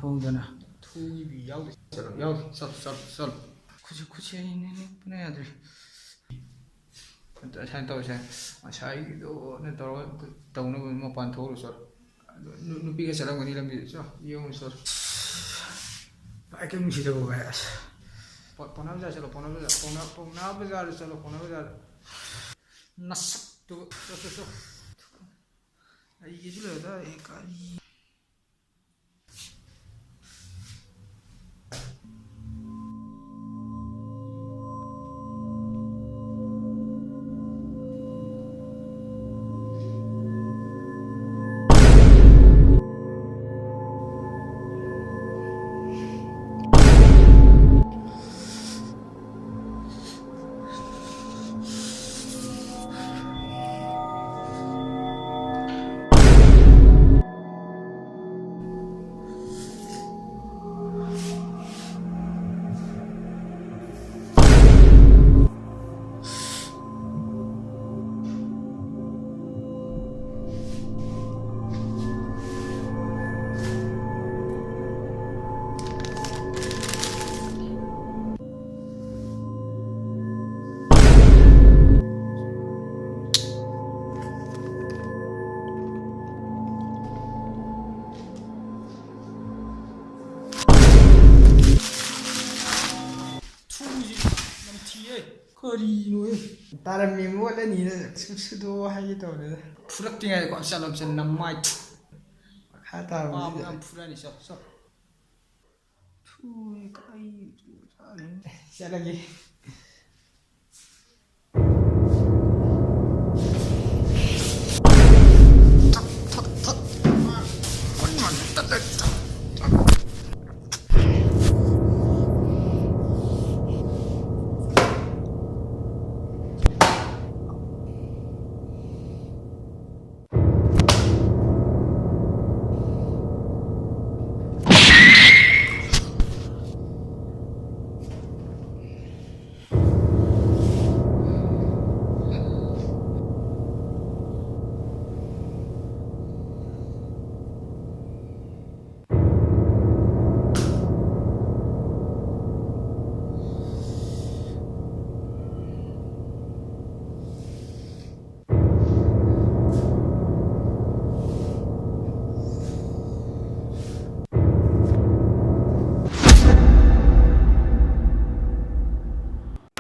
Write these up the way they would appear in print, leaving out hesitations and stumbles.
ꯍꯥꯞꯍꯧꯗꯅ ꯊꯨꯒꯤꯕꯤ ꯌꯥꯎꯗꯦ ꯆꯠꯂꯣ ꯌꯥꯎꯗꯦ ꯆꯠꯂꯣ ꯈꯨꯠꯁꯦ ꯅꯤꯛꯄꯅ ꯌꯥꯗ꯭ꯔꯤ ꯑꯁꯥꯏꯅ ꯇꯧꯔꯁꯦ ꯉꯁꯥꯏꯒꯤꯗꯣꯅ ꯇꯧꯔꯒ ꯇꯧꯅꯕ ꯃꯄꯥꯟ ꯊꯣꯛꯎꯔ ꯆꯠꯂꯣ ꯅꯨꯄꯤꯒ ꯆꯠꯂꯝꯒꯅꯤ ꯂꯝꯕꯤꯗ ꯆꯠꯂꯣ ꯌꯦꯡꯉꯨ ꯆꯠꯂꯣ ꯚꯥꯏ ꯀꯩ ꯅꯨꯡꯁꯤꯗꯕ ꯚꯥꯏ ꯑꯁ ꯄꯥꯎꯅꯥ ꯕꯖꯥꯔ ꯆꯠꯂꯣ ꯄꯥꯎꯅꯥ ꯕꯖꯥꯔꯗ ꯆꯠꯂꯣ ꯄꯥꯎꯅꯥ ꯕꯖꯥꯔꯗ ꯅꯁꯛꯇꯨ ꯆꯠ ꯑꯩꯒꯤꯁꯨ ꯂꯩꯔꯗ ꯀꯔꯤ ꯀꯔꯤꯅꯣ ꯇꯥꯔꯝꯃꯤ ꯃꯣꯠꯂꯅꯤꯅ ꯁꯨꯗꯣ ꯍꯥꯏꯒꯦ ꯇꯧꯕꯅꯤꯗ ꯐꯨꯔꯛꯇ꯭ꯔꯤꯉꯩꯗꯀꯣ ꯆꯠꯂꯝ ꯅꯝꯃꯥꯏ ꯃꯈꯥ ꯇꯥꯕꯗꯤ ꯌꯥꯝ ꯐꯨꯔꯅꯤ ꯆꯠꯂꯒꯦ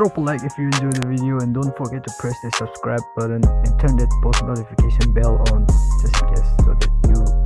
Drop a like if you enjoyed the video and don't forget to press the subscribe button and turn that post notification bell on just in case so that you